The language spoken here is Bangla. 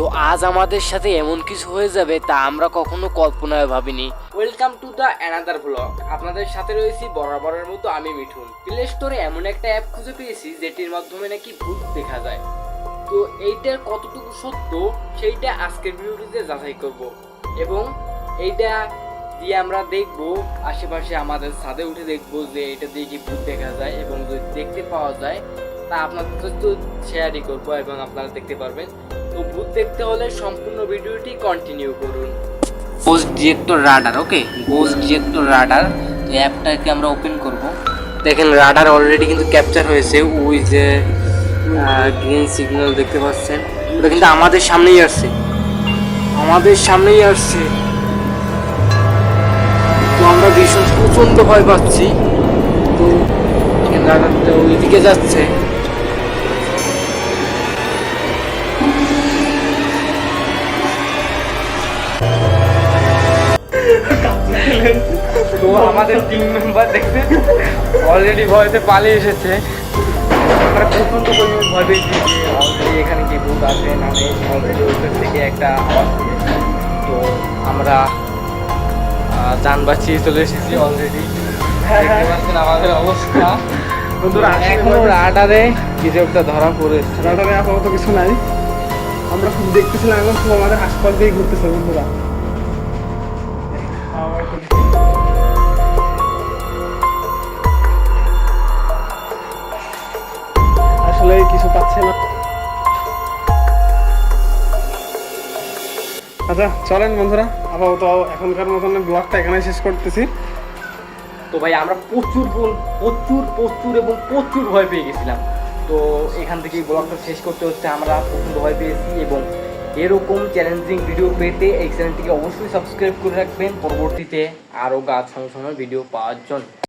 তো আজ আমাদের সাথে এমন কিছু হয়ে যাবে তা আমরা কখনো কল্পনায় ভাবিনি। Welcome to the another blog. আপনাদের সাথে রয়েছি বরাবরের মতো আমি মিঠুন। প্লে স্টোরে এমন একটা অ্যাপ খুঁজে পেয়েছি যেটির মাধ্যমে নাকি ভূত দেখা যায়। তো এইটার কতটুকু সত্য সেইটা আজকের ভিডিওটিতে যাচাই করব এবং এইটা দিয়ে আমরা দেখব, আশেপাশে আমাদের ছাদে উঠে দেখব যে এটা দিয়ে কি ভূত দেখা যায় এবং যদি দেখতে পাওয়া যায় তা আপনাদের তো শেয়ারই করবো এবং আপনারা দেখতে পারবেন। তো ভূত দেখতে হলে সম্পূর্ণ ভিডিওটি কন্টিনিউ করুন। গোস্ট ডিটেক্টর রাডার, ওকে, গোস্ট ডিটেক্টর রাডার এই অ্যাপটাকে আমরা ওপেন করব। দেখেন রাডার অলরেডি কিন্তু ক্যাপচার হয়েছে, ওই যে গ্রিন সিগন্যাল দেখতে পাচ্ছেন ওটা কিন্তু আমাদের সামনেই আসছে, আমাদের সামনেই আসছে। তো আমরা ভীষণ প্রচণ্ড ভয় পাচ্ছি। তো রাডারটা ওইদিকে যাচ্ছে। তো আমাদের টিম মেম্বার দেখতে অলরেডি ভয়তে পালিয়ে এসেছে। আমরা প্রচণ্ড পরিমাণে ভয় পেয়েছি যে অলরেডি এখানে কি ভূত আছে না নেই। অলরেডি ওদের থেকে একটা আওয়াজ শুনেছি। তো আমরা যান বাঁচিয়ে চলে এসেছি অলরেডি। দেখতে পাচ্ছেন আমাদের অবস্থা। এখনো রাডারে কিছু একটা ধরা পড়েছে। রাডারে আপাতত কিছু নাই, আমরা খুব দেখতেছিলাম এখন খুব আমাদের আশপাশ দিয়ে ঘুরতেছে বন্ধুরা। আসলে কিছু পাচ্ছে না। আচ্ছা চলেন বন্ধুরা, আপাতত এখনকার মতন ব্লগটা এখানে শেষ করতেছি। তো ভাই আমরা প্রচুর এবং প্রচুর ভয় পেয়ে গেছিলাম। তো এখান থেকে ব্লগটা শেষ করতে হচ্ছে। আমরা প্রচুর ভয় পেয়েছি এবং এরকম চ্যালেঞ্জিং ভিডিও পেতে এই চ্যানেলটিকে অবশ্যই সাবস্ক্রাইব করে রাখবেন পরবর্তীতে আরও গাছ সংশোধনের ভিডিও পাওয়ার জন্য।